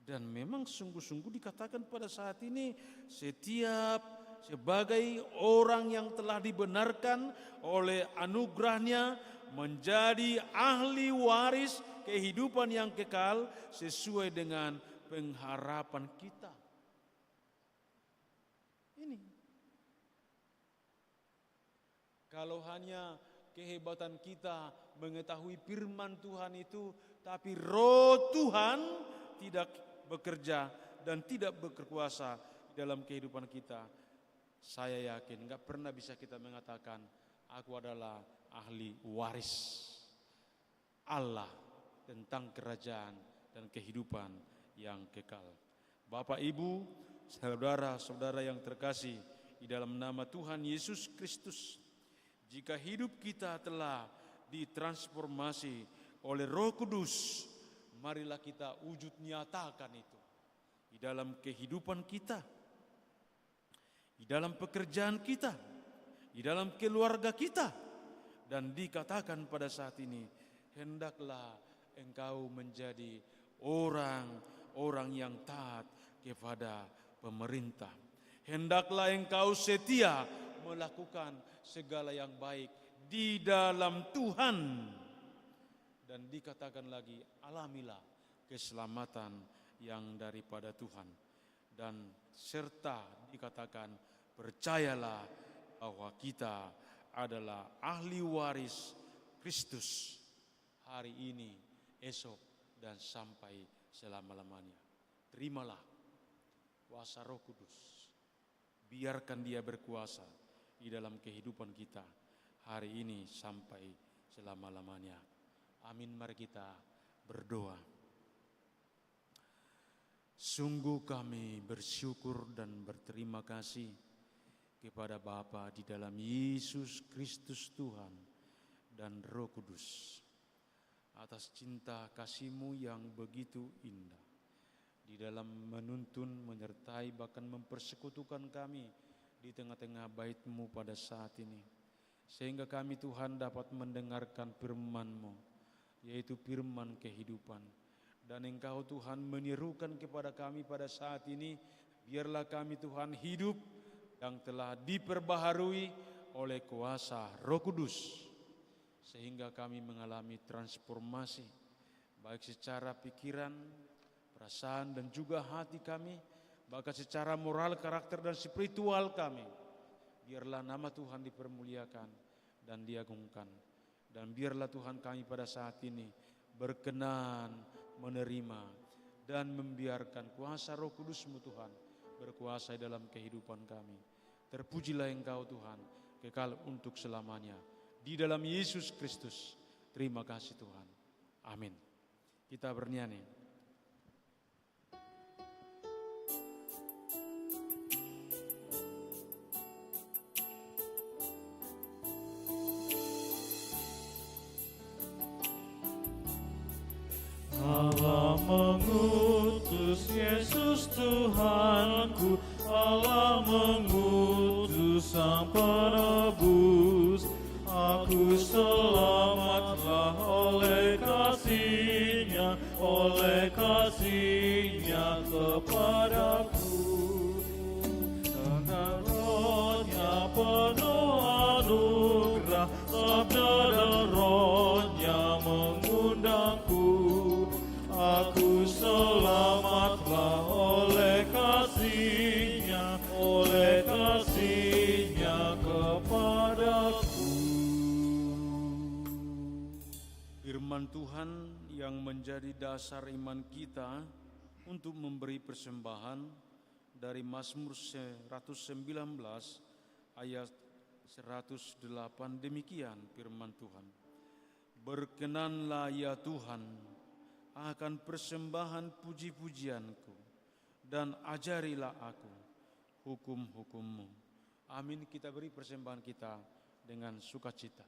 Dan memang sungguh-sungguh dikatakan pada saat ini, setiap sebagai orang yang telah dibenarkan oleh anugerahnya menjadi ahli waris kehidupan yang kekal sesuai dengan pengharapan kita. Ini. Kalau hanya kehebatan kita mengetahui firman Tuhan itu, tapi roh Tuhan tidak bekerja dan tidak berkuasa dalam kehidupan kita, saya yakin gak pernah bisa kita mengatakan aku adalah ahli waris Allah tentang kerajaan dan kehidupan yang kekal. Bapak, Ibu, saudara-saudara yang terkasih di dalam nama Tuhan Yesus Kristus, jika hidup kita telah ditransformasi oleh Roh Kudus, marilah kita wujud nyatakan itu di dalam kehidupan kita, di dalam pekerjaan kita, di dalam keluarga kita. Dan dikatakan pada saat ini, hendaklah engkau menjadi orang yang taat kepada pemerintah. Hendaklah engkau setia melakukan segala yang baik di dalam Tuhan. Dan dikatakan lagi, alamilah keselamatan yang daripada Tuhan. Dan serta dikatakan, percayalah bahwa kita adalah ahli waris Kristus hari ini, esok, dan sampai selama-lamanya. Terimalah kuasa Roh Kudus. Biarkan Dia berkuasa di dalam kehidupan kita hari ini sampai selama-lamanya. Amin. Mari kita berdoa. Sungguh kami bersyukur dan berterima kasih kepada Bapa di dalam Yesus Kristus Tuhan dan Roh Kudus atas cinta kasih-Mu yang begitu indah di dalam menuntun, menyertai, bahkan mempersekutukan kami di tengah-tengah bait-Mu pada saat ini, sehingga kami Tuhan dapat mendengarkan firman-Mu, yaitu firman kehidupan. Dan Engkau Tuhan menyerukan kepada kami pada saat ini, biarlah kami Tuhan hidup yang telah diperbaharui oleh kuasa Roh Kudus, sehingga kami mengalami transformasi baik secara pikiran, perasaan, dan juga hati kami, bahkan secara moral, karakter, dan spiritual kami. Biarlah nama Tuhan dipermuliakan dan diagungkan, dan biarlah Tuhan kami pada saat ini berkenan menerima dan membiarkan kuasa Roh Kudus-Mu Tuhan berkuasa dalam kehidupan kami. Terpujilah Engkau Tuhan, kekal untuk selamanya. Di dalam Yesus Kristus, terima kasih Tuhan. Amin. Kita bernyanyi. Allah mengutus Yesus Tuhanku, Allah mengutus Sang Penebus. Aku selamatlah oleh kasih-Nya, oleh kasih-Nya kepadaku. Dengan Roh-Nya penuh anugerah, sabda dan Roh-Nya mengundangku. Aku selamatlah oleh kasih-Nya, oleh kasih-Nya kepadaku. Firman Tuhan yang menjadi dasar iman kita untuk memberi persembahan dari Mazmur 119 ayat 108, demikian firman Tuhan. Berkenanlah ya Tuhan akan persembahan puji-pujianku, dan ajarilah aku hukum-hukum-Mu. Amin. Kita beri persembahan kita dengan sukacita.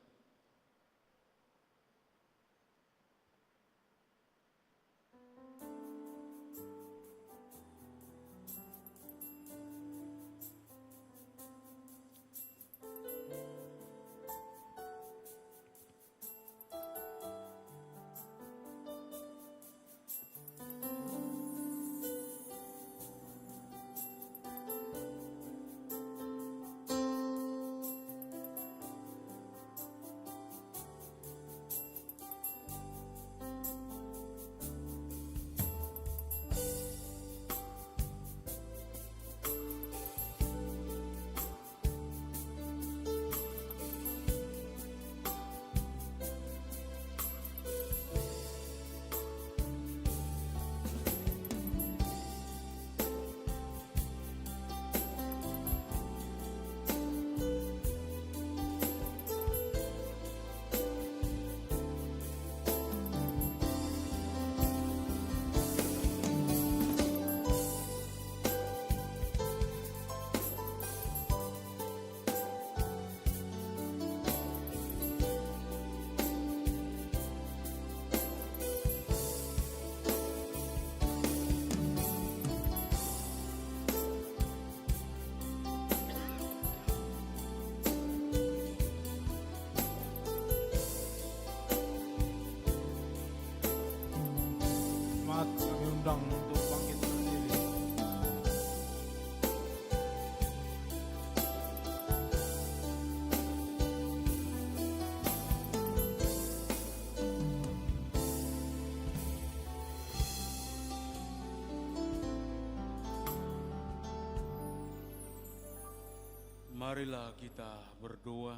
Marilah kita berdoa.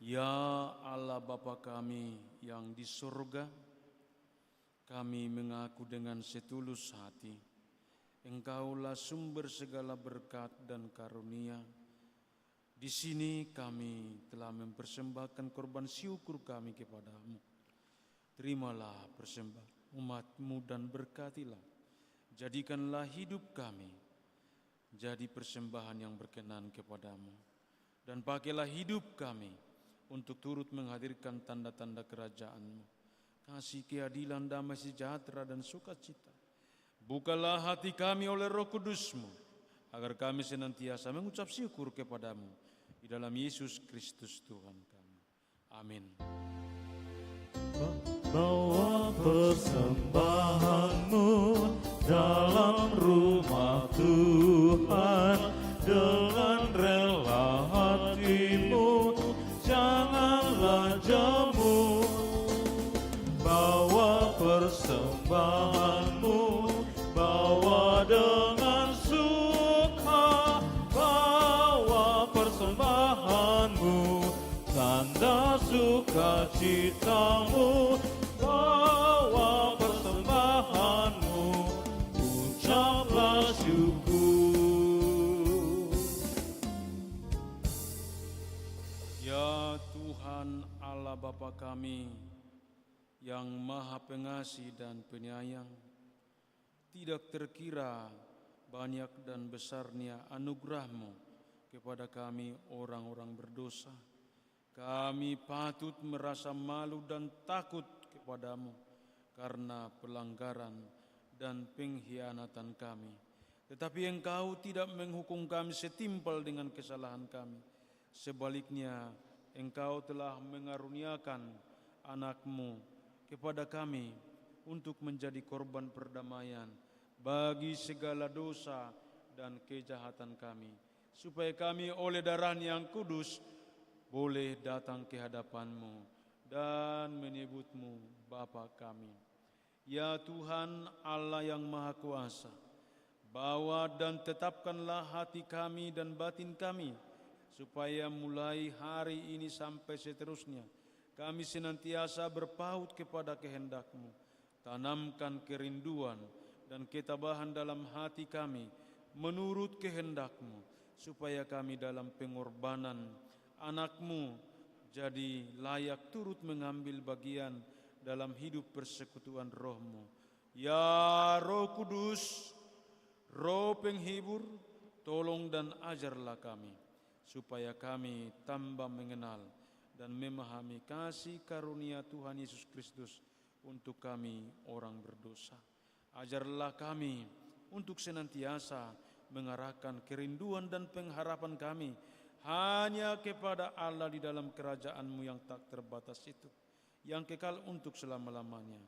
Ya Allah Bapa kami yang di surga, kami mengaku dengan setulus hati, Engkaulah sumber segala berkat dan karunia. Di sini kami telah mempersembahkan korban syukur kami kepadamu. Terimalah persembahan umat-Mu dan berkatilah. Jadikanlah hidup kami jadi persembahan yang berkenan kepadamu. Dan pakailah hidup kami untuk turut menghadirkan tanda-tanda kerajaan-Mu, kasih, keadilan, damai sejahtera, dan sukacita. Bukalah hati kami oleh Roh Kudus-Mu, agar kami senantiasa mengucap syukur kepadamu. Di dalam Yesus Kristus Tuhan kami. Amin. Bawa persembahanmu dalam rumah Tuhan dengan rela hatimu, janganlah jemu. Bawa persembahanmu, bawa dengan suka, bawa persembahanmu, tanda sukacitamu, bawa persembahanmu, ucaplah syukur. Ya Tuhan Allah Bapa kami yang Maha Pengasih dan Penyayang, tidak terkira banyak dan besarnya anugerah-Mu kepada kami orang-orang berdosa. Kami patut merasa malu dan takut kepadamu karena pelanggaran dan pengkhianatan kami. Tetapi Engkau tidak menghukum kami setimpal dengan kesalahan kami. Sebaliknya, Engkau telah mengaruniakan anak-Mu kepada kami untuk menjadi korban perdamaian bagi segala dosa dan kejahatan kami, supaya kami oleh darah-Nya yang kudus boleh datang ke hadapan-Mu dan menyebut-Mu Bapa kami. Ya Tuhan Allah yang Maha Kuasa, bawa dan tetapkanlah hati kami dan batin kami, supaya mulai hari ini sampai seterusnya kami senantiasa berpaut kepada kehendak-Mu. Tanamkan kerinduan dan ketabahan dalam hati kami menurut kehendak-Mu, supaya kami dalam pengorbanan anak-Mu jadi layak turut mengambil bagian dalam hidup persekutuan Roh-Mu. Ya Roh Kudus, Roh penghibur, tolong dan ajarlah kami, supaya kami tambah mengenal dan memahami kasih karunia Tuhan Yesus Kristus untuk kami orang berdosa. Ajarlah kami untuk senantiasa mengarahkan kerinduan dan pengharapan kami hanya kepada Allah di dalam kerajaan-Mu yang tak terbatas itu, yang kekal untuk selama-lamanya.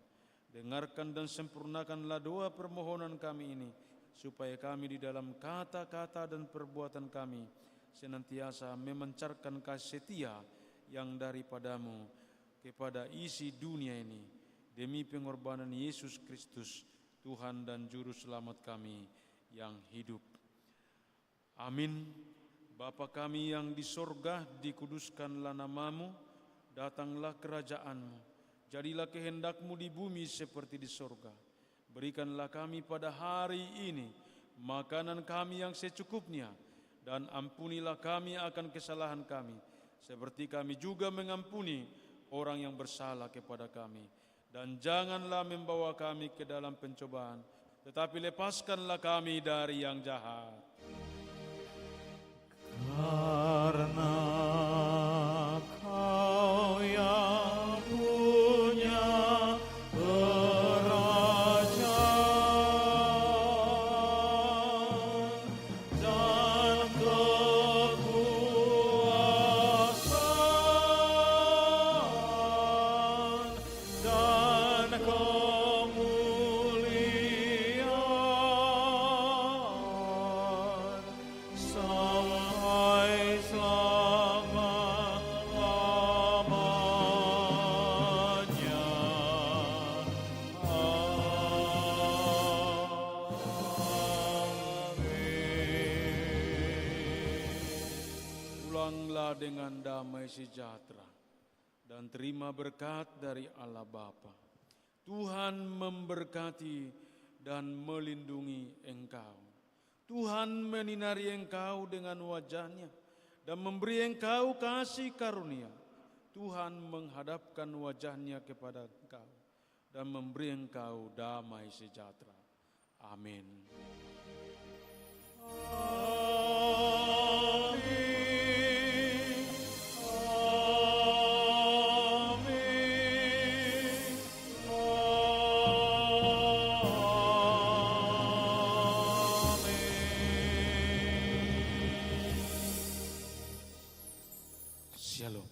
Dengarkan dan sempurnakanlah doa permohonan kami ini, supaya kami di dalam kata-kata dan perbuatan kami senantiasa memancarkan kasih setia yang daripada-Mu kepada isi dunia ini, demi pengorbanan Yesus Kristus, Tuhan dan Juru Selamat kami yang hidup. Amin. Bapa kami yang di sorga, dikuduskanlah nama-Mu, datanglah kerajaan-Mu, jadilah kehendak-Mu di bumi seperti di sorga. Berikanlah kami pada hari ini makanan kami yang secukupnya, dan ampunilah kami akan kesalahan kami, seperti kami juga mengampuni orang yang bersalah kepada kami. Dan janganlah membawa kami ke dalam pencobaan, tetapi lepaskanlah kami dari yang jahat. Karena Kau yang punya kerajaan dan kekuasaan dan kemuliaan pulanglah dengan damai sejahtera dan terima berkat dari Allah Bapa. Tuhan memberkati dan melindungi engkau. Tuhan menyinari engkau dengan wajah-Nya dan memberi engkau kasih karunia. Tuhan menghadapkan wajah-Nya kepada engkau dan memberi engkau damai sejahtera. Amin. Shalom.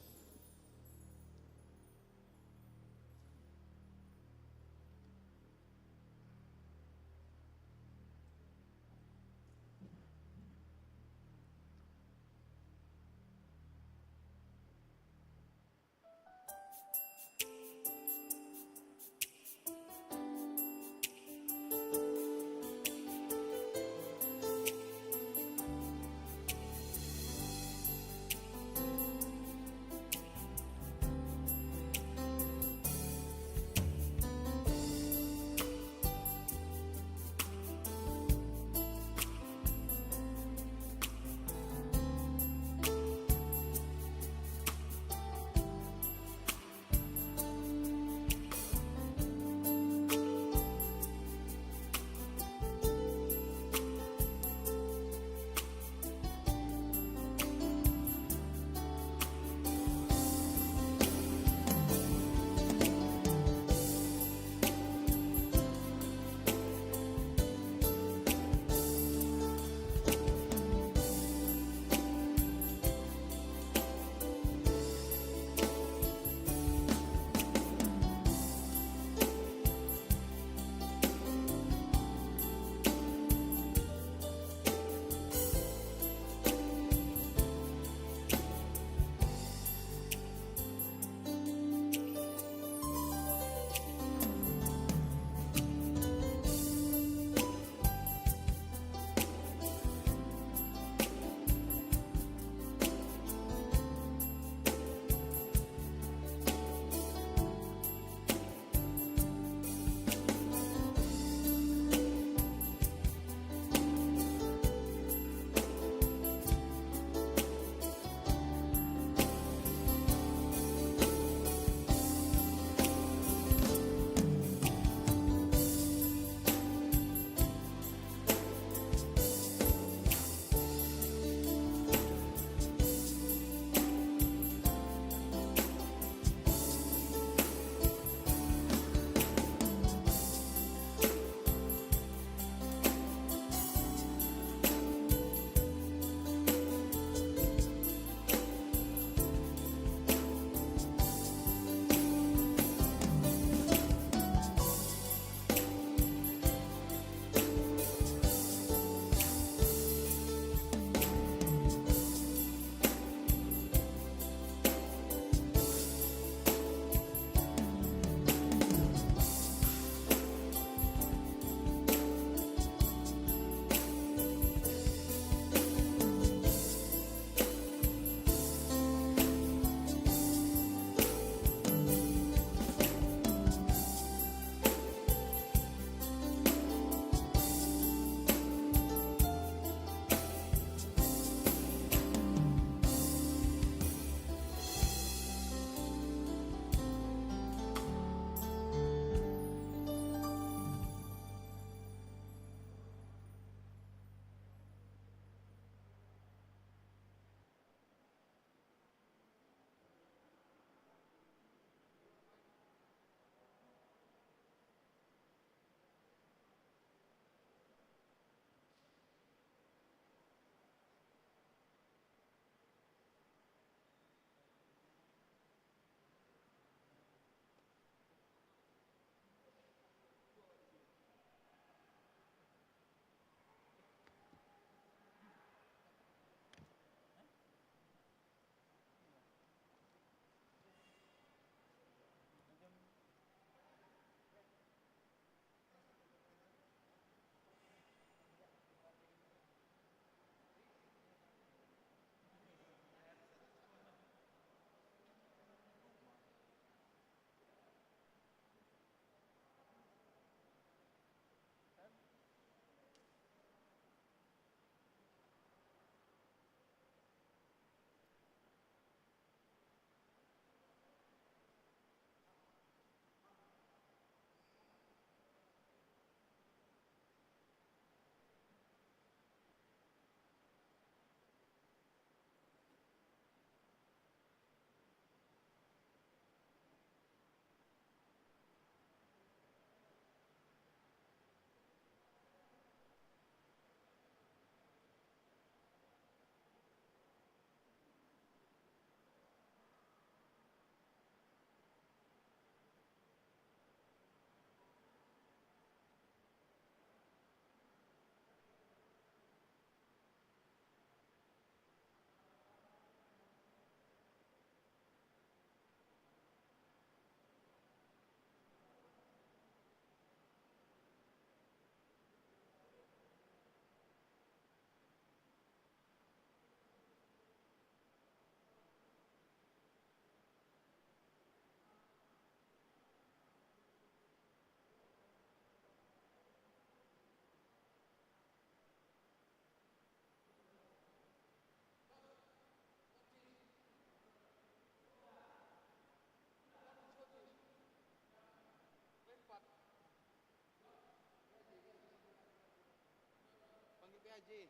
Ji.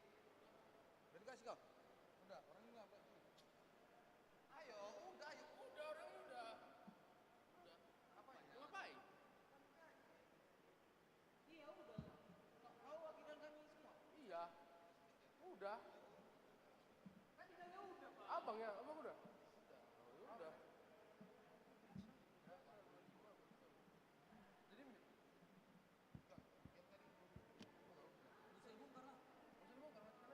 Udah dikasih kau? Udah, orang ini apa? Ayo, udah, ayo. Udah, orang udah. Udah. Ngapain? Ngapain? Iya, udah. Kau wakilan kami semua? Iya. Udah. Kan bilangnya udah, Pak. Abang ya, abang udah? Udah. Jadi bisa dibongkar lah. Bisa dibongkar,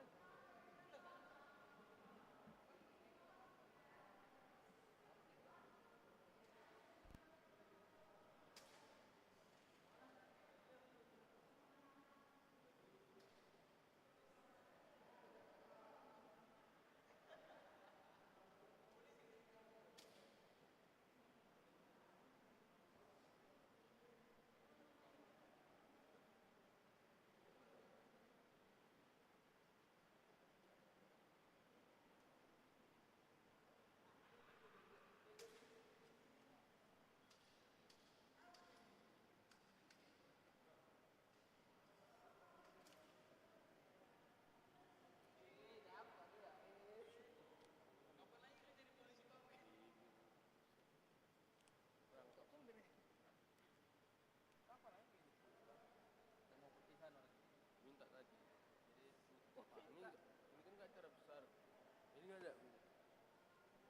matikan aja. Minta tadi. Jadi ini kan gak acara besar. Ini nggak ada.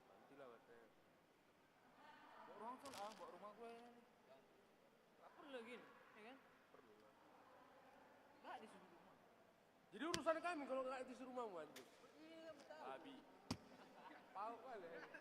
Nantilah katanya. Bawa ruang sol bawa rumah gue. Gak perlu lagi, ya kan? Perlu lah. Gak disuruh rumah. Jadi urusan kami kalau gak disuruh rumah anjing. Iya betul. Abi. Pau kali.